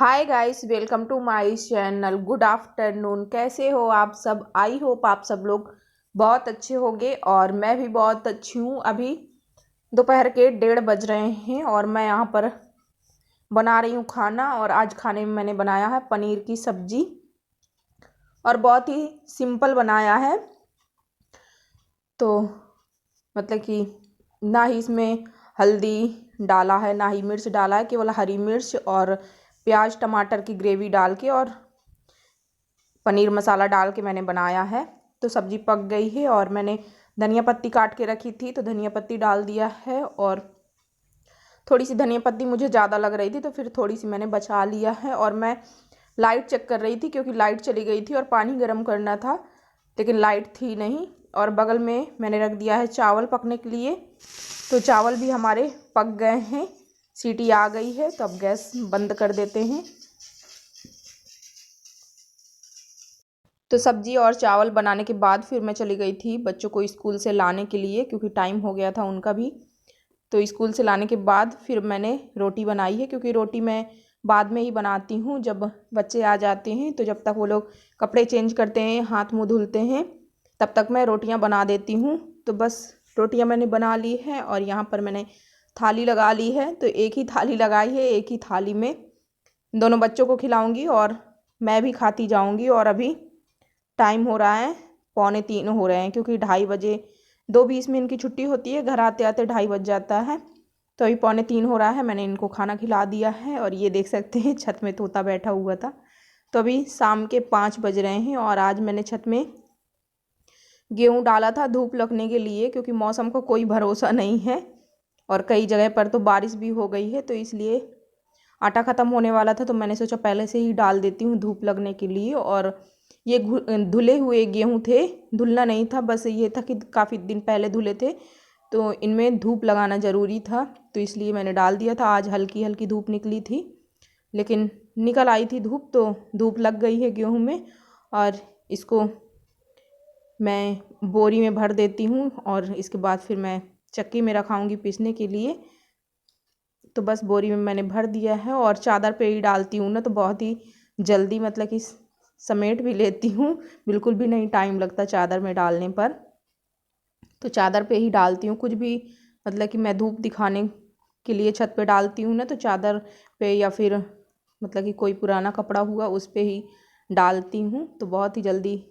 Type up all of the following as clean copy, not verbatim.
Hi guys, welcome to my channel. Good afternoon. कैसे हो आप सब? आई होप आप सब लोग बहुत अच्छे होंगे और मैं भी बहुत अच्छी हूँ। अभी दोपहर के 1:30 बज रहे हैं और मैं यहाँ पर बना रही हूँ खाना। और आज खाने में मैंने बनाया है पनीर की सब्जी और बहुत ही सिंपल बनाया है। तो मतलब कि ना ही इसमें हल्दी डाला है ना ही मिर्च डाला है, केवल हरी मिर्च और प्याज टमाटर की ग्रेवी डाल के और पनीर मसाला डाल के मैंने बनाया है। तो सब्जी पक गई है और मैंने धनिया पत्ती काट के रखी थी तो धनिया पत्ती डाल दिया है। और थोड़ी सी धनिया पत्ती मुझे ज़्यादा लग रही थी तो फिर थोड़ी सी मैंने बचा लिया है। और मैं लाइट चेक कर रही थी क्योंकि लाइट चली गई थी और पानी गर्म करना था लेकिन लाइट थी नहीं। और बगल में मैंने रख दिया है चावल पकने के लिए। तो चावल भी हमारे पक गए हैं, सीटी आ गई है। तो अब गैस बंद कर देते हैं। तो सब्जी और चावल बनाने के बाद फिर मैं चली गई थी बच्चों को स्कूल से लाने के लिए क्योंकि टाइम हो गया था उनका भी। तो स्कूल से लाने के बाद फिर मैंने रोटी बनाई है क्योंकि रोटी मैं बाद में ही बनाती हूँ जब बच्चे आ जाते हैं। तो जब तक वो लोग कपड़े चेंज करते हैं, हाथ मुँह धुलते हैं, तब तक मैं रोटियाँ बना देती हूँ। तो बस रोटियाँ मैंने बना ली है और यहाँ पर मैंने थाली लगा ली है। तो एक ही थाली लगाई है, एक ही थाली में दोनों बच्चों को खिलाऊँगी और मैं भी खाती जाऊँगी। और अभी टाइम हो रहा है 2:45 हो रहे हैं क्योंकि 2:30 बजे 2:20 में इनकी छुट्टी होती है। घर आते आते 2:30 बज जाता है। तो अभी 2:45 हो रहा है। मैंने इनको खाना खिला दिया है और ये देख सकते हैं छत में तोता बैठा हुआ था। तो अभी शाम के 5 बज रहे हैं और आज मैंने छत में गेहूँ डाला था धूप लगने के लिए क्योंकि मौसम का कोई भरोसा नहीं है और कई जगह पर तो बारिश भी हो गई है। तो इसलिए आटा ख़त्म होने वाला था तो मैंने सोचा पहले से ही डाल देती हूँ धूप लगने के लिए। और ये धुले हुए गेहूँ थे, धुलना नहीं था, बस ये था कि काफ़ी दिन पहले धुले थे तो इनमें धूप लगाना ज़रूरी था। तो इसलिए मैंने डाल दिया था। आज हल्की हल्की धूप निकली थी लेकिन निकल आई थी धूप, तो धूप लग गई है गेहूँ में। और इसको मैं बोरी में भर देती हूँ और इसके बाद फिर मैं चक्की में रखाऊँगी पीसने के लिए। तो बस बोरी में मैंने भर दिया है और चादर पे ही डालती हूँ ना तो बहुत ही जल्दी मतलब कि समेट भी लेती हूँ, बिल्कुल भी नहीं टाइम लगता चादर में डालने पर। तो चादर पे ही डालती हूँ कुछ भी, मतलब कि मैं धूप दिखाने के लिए छत पे डालती हूँ ना तो चादर पे या फिर मतलब कि कोई पुराना कपड़ा हुआ उस पे ही डालती हूँ। तो बहुत ही जल्दी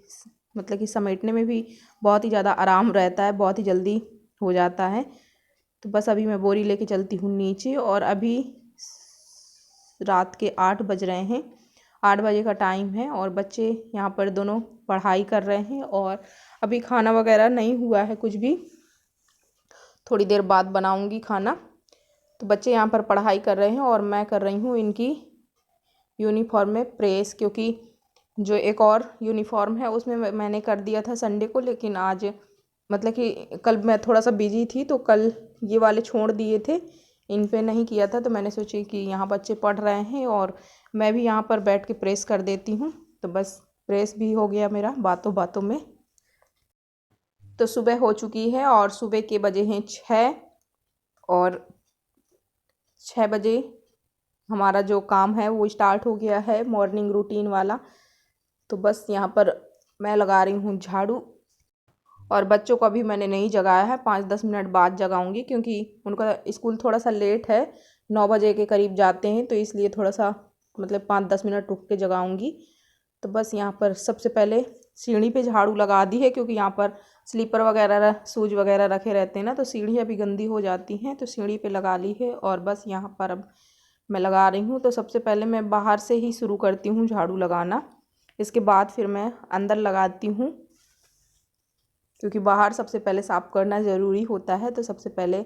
मतलब कि समेटने में भी बहुत ही ज़्यादा आराम रहता है, बहुत ही जल्दी हो जाता है। तो बस अभी मैं बोरी लेके चलती हूँ नीचे और अभी रात के 8 बज रहे हैं, 8 बजे का टाइम है और बच्चे यहाँ पर दोनों पढ़ाई कर रहे हैं। और अभी खाना वगैरह नहीं हुआ है कुछ भी, थोड़ी देर बाद बनाऊँगी खाना। तो बच्चे यहाँ पर पढ़ाई कर रहे हैं और मैं कर रही हूँ इनकी यूनिफॉर्म में प्रेस, क्योंकि जो एक और यूनिफॉर्म है उसमें मैंने कर दिया था संडे को, लेकिन आज मतलब कि कल मैं थोड़ा सा बिजी थी तो कल ये वाले छोड़ दिए थे, इन पे नहीं किया था। तो मैंने सोची कि यहाँ बच्चे पढ़ रहे हैं और मैं भी यहाँ पर बैठ के प्रेस कर देती हूँ। तो बस प्रेस भी हो गया मेरा बातों बातों में। तो सुबह हो चुकी है और सुबह के बजे हैं 6 और 6 बजे हमारा जो काम है वो स्टार्ट हो गया है, मॉर्निंग रूटीन वाला। तो बस यहाँ पर मैं लगा रही हूँ झाड़ू और बच्चों को अभी मैंने नहीं जगाया है, 5-10 मिनट बाद जगाऊंगी क्योंकि उनका स्कूल थोड़ा सा लेट है, 9 बजे के करीब जाते हैं तो इसलिए थोड़ा सा मतलब 5-10 मिनट रुक के जगाऊंगी। तो बस यहाँ पर सबसे पहले सीढ़ी पे झाड़ू लगा दी है क्योंकि यहाँ पर स्लीपर वगैरह शूज वगैरह रखे रहते हैं ना तो सीढ़ियाँ भी गंदी हो जाती हैं, तो सीढ़ी पे लगा ली है। और बस यहाँ पर अब मैं लगा रही हूँ। तो सबसे पहले मैं बाहर से ही शुरू करती हूँ झाड़ू लगाना, इसके बाद फिर मैं अंदर लगाती हूँ क्योंकि बाहर सबसे पहले साफ़ करना ज़रूरी होता है। तो सबसे पहले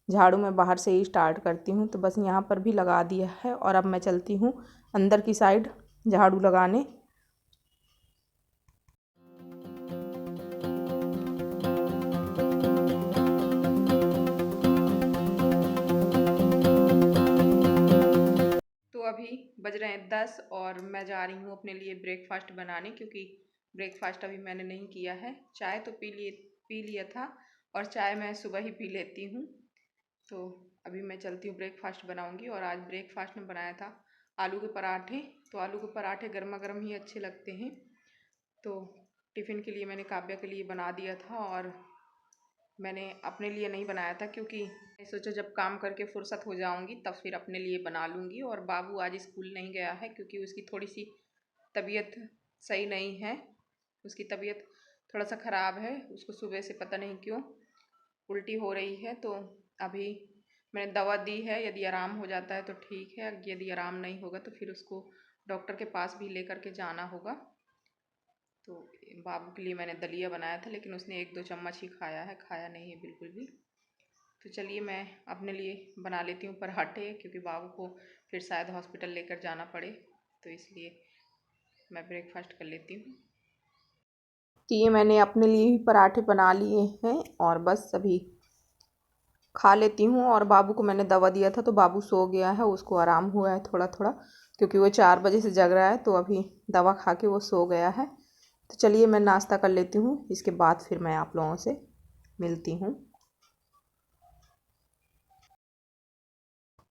झाड़ू मैं बाहर से ही स्टार्ट करती हूँ। तो बस यहाँ पर भी लगा दिया है और अब मैं चलती हूँ अंदर की साइड झाड़ू लगाने। तो अभी बज रहे हैं 10 और मैं जा रही हूँ अपने लिए ब्रेकफास्ट बनाने क्योंकि ब्रेकफास्ट अभी मैंने नहीं किया है। चाय तो पी लिया था और चाय मैं सुबह ही पी लेती हूँ। तो अभी मैं चलती हूँ ब्रेकफास्ट बनाऊँगी और आज ब्रेकफास्ट में बनाया था आलू के पराठे। तो आलू के पराठे गर्मा गर्म ही अच्छे लगते हैं। तो टिफ़िन के लिए मैंने काव्या के लिए बना दिया था और मैंने अपने लिए नहीं बनाया था, क्योंकि मैं सोचा जब काम करके फुर्सत हो जाऊंगी तब फिर अपने लिए बना लूँगी। और बाबू आज स्कूल नहीं गया है क्योंकि उसकी थोड़ी सी तबीयत सही नहीं है। उसकी तबीयत थोड़ा सा ख़राब है। उसको सुबह से पता नहीं क्यों उल्टी हो रही है। तो अभी मैंने दवा दी है, यदि आराम हो जाता है तो ठीक है, यदि आराम नहीं होगा तो फिर उसको डॉक्टर के पास भी लेकर के जाना होगा। तो बाबू के लिए मैंने दलिया बनाया था, लेकिन उसने 1-2 चम्मच ही खाया है, खाया नहीं है बिल्कुल भी। तो चलिए मैं अपने लिए बना लेती हूँ पराठे, क्योंकि बाबू को फिर शायद हॉस्पिटल लेकर जाना पड़े, तो इसलिए मैं ब्रेकफास्ट कर लेती हूँ। तो ये मैंने अपने लिए ही पराठे बना लिए हैं और बस अभी खा लेती हूँ। और बाबू को मैंने दवा दिया था तो बाबू सो गया है, उसको आराम हुआ है थोड़ा थोड़ा, क्योंकि वो 4 बजे से जग रहा है। तो अभी दवा खा के वो सो गया है। तो चलिए मैं नाश्ता कर लेती हूँ, इसके बाद फिर मैं आप लोगों से मिलती हूँ।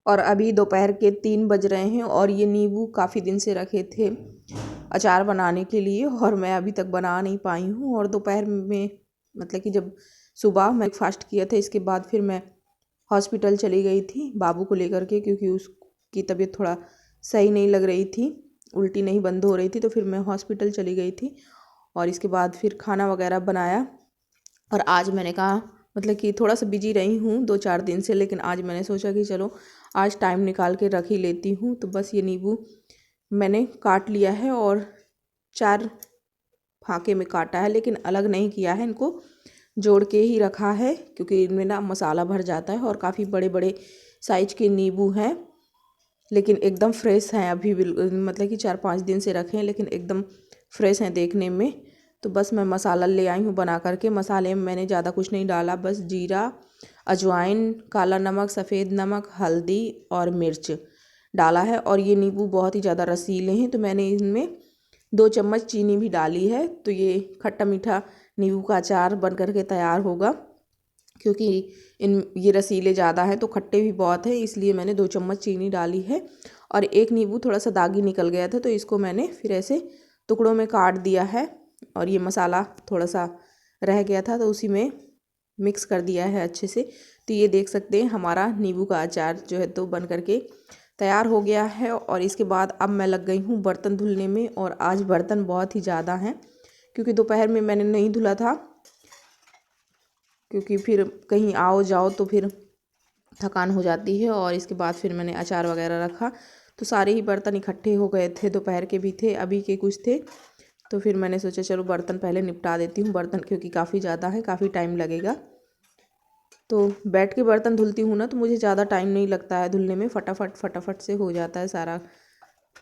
और अभी दोपहर के 3 बज रहे हैं और ये नींबू काफ़ी दिन से रखे थे अचार बनाने के लिए, और मैं अभी तक बना नहीं पाई हूँ। और दोपहर में मतलब कि जब सुबह मैं फास्ट किया था, इसके बाद फिर मैं हॉस्पिटल चली गई थी बाबू को लेकर के, क्योंकि उसकी तबीयत थोड़ा सही नहीं लग रही थी, उल्टी नहीं बंद हो रही थी। तो फिर मैं हॉस्पिटल चली गई थी और इसके बाद फिर खाना वगैरह बनाया। और आज मैंने कहा मतलब कि थोड़ा सा बिजी रही हूँ 2-4 दिन से, लेकिन आज मैंने सोचा कि चलो आज टाइम निकाल के रख ही लेती हूँ। तो बस ये नींबू मैंने काट लिया है और 4 फाँके में काटा है, लेकिन अलग नहीं किया है, इनको जोड़ के ही रखा है, क्योंकि इनमें ना मसाला भर जाता है। और काफ़ी बड़े बड़े साइज के नींबू हैं, लेकिन एकदम फ्रेश हैं अभी, मतलब कि 4-5 दिन से रखे हैं, लेकिन एकदम फ्रेश हैं देखने में। तो बस मैं मसाला ले आई हूँ बना करके। मसाले में मैंने ज़्यादा कुछ नहीं डाला, बस जीरा, अजवाइन, काला नमक, सफ़ेद नमक, हल्दी और मिर्च डाला है। और ये नींबू बहुत ही ज़्यादा रसीले हैं, तो मैंने इनमें 2 चम्मच चीनी भी डाली है। तो ये खट्टा मीठा नींबू का अचार बन करके तैयार होगा, क्योंकि ये रसीले ज़्यादा हैं तो खट्टे भी बहुत हैं, इसलिए मैंने 2 चम्मच चीनी डाली है। और एक नींबू थोड़ा सा दागी निकल गया था, तो इसको मैंने फिर ऐसे टुकड़ों में काट दिया है। और ये मसाला थोड़ा सा रह गया था तो उसी में मिक्स कर दिया है अच्छे से। तो ये देख सकते हैं हमारा नींबू का अचार जो है तो बन करके तैयार हो गया है। और इसके बाद अब मैं लग गई हूँ बर्तन धुलने में, और आज बर्तन बहुत ही ज़्यादा हैं, क्योंकि दोपहर में मैंने नहीं धुला था, क्योंकि फिर कहीं आओ जाओ तो फिर थकान हो जाती है। और इसके बाद फिर मैंने अचार वगैरह रखा, तो सारे ही बर्तन इकट्ठे हो गए थे, दोपहर के भी थे, अभी के कुछ थे। तो फिर मैंने सोचा चलो बर्तन पहले निपटा देती हूँ, बर्तन क्योंकि काफ़ी ज़्यादा है, काफ़ी टाइम लगेगा। तो बैठ के बर्तन धुलती हूँ ना तो मुझे ज़्यादा टाइम नहीं लगता है धुलने में, फटाफट फटाफट से हो जाता है सारा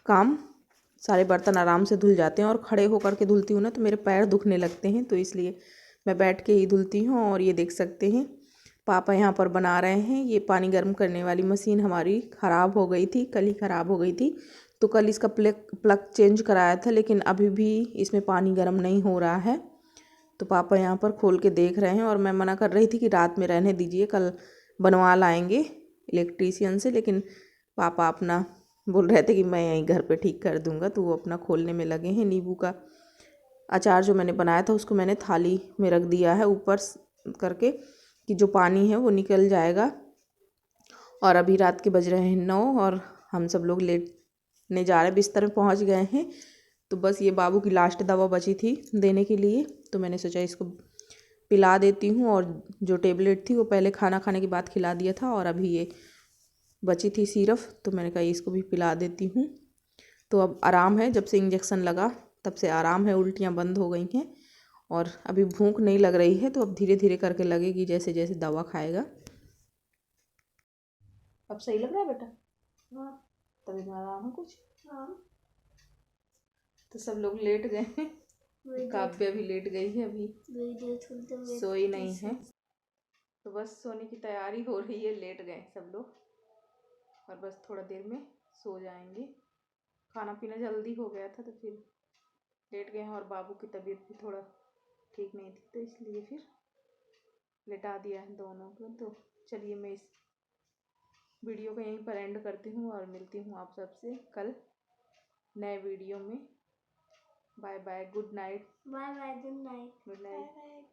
काम, सारे बर्तन आराम से धुल जाते हैं। और खड़े होकर के धुलती हूँ ना तो मेरे पैर दुखने लगते हैं, तो इसलिए मैं बैठ के ही धुलती हूँ। और ये देख सकते हैं पापा यहाँ पर बना रहे हैं। ये पानी गर्म करने वाली मशीन हमारी ख़राब हो गई थी, कल ही ख़राब हो गई थी, तो कल इसका प्लग चेंज कराया था, लेकिन अभी भी इसमें पानी गर्म नहीं हो रहा है। तो पापा यहाँ पर खोल के देख रहे हैं, और मैं मना कर रही थी कि रात में रहने दीजिए, कल बनवा लाएंगे इलेक्ट्रीशियन से, लेकिन पापा अपना बोल रहे थे कि मैं यहीं घर पे ठीक कर दूंगा, तो वो अपना खोलने में लगे हैं। नींबू का अचार जो मैंने बनाया था उसको मैंने थाली में रख दिया है ऊपर करके, कि जो पानी है वो निकल जाएगा। और अभी रात के बज रहे हैं 9 और हम सब लोग लेटने जा रहे हैं, बिस्तर में पहुंच गए हैं। तो बस ये बाबू की लास्ट दवा बची थी देने के लिए, तो मैंने सोचा इसको पिला देती हूँ। और जो टेबलेट थी वो पहले खाना खाने के बाद खिला दिया था, और अभी ये बची थी सिरप, तो मैंने कहा इसको भी पिला देती हूँ। तो अब आराम है, जब से इंजेक्शन लगा तब से आराम है, उल्टियाँ बंद हो गई हैं। और अभी भूख नहीं लग रही है, तो अब धीरे धीरे करके लगेगी जैसे जैसे दवा खाएगा। अब सही लग रहा है बेटा? हाँ। तभी में आराम है कुछ? हाँ। तो सब लोग लेट गए हैं, काव्या भी लेट गई है, अभी सोई नहीं है। तो बस सोने की तैयारी हो रही है, लेट गए सब लोग, और बस थोड़ा देर में सो जाएंगे। खाना पीना जल्दी हो गया था तो फिर लेट गए हैं, और बाबू की तबीयत भी थोड़ा ठीक नहीं थी, तो इसलिए फिर लेटा दिया है दोनों को। तो चलिए मैं इस वीडियो को यहीं पर एंड करती हूँ और मिलती हूँ आप सबसे कल नए वीडियो में। Bye bye, good night. Bye bye, good night. Good night.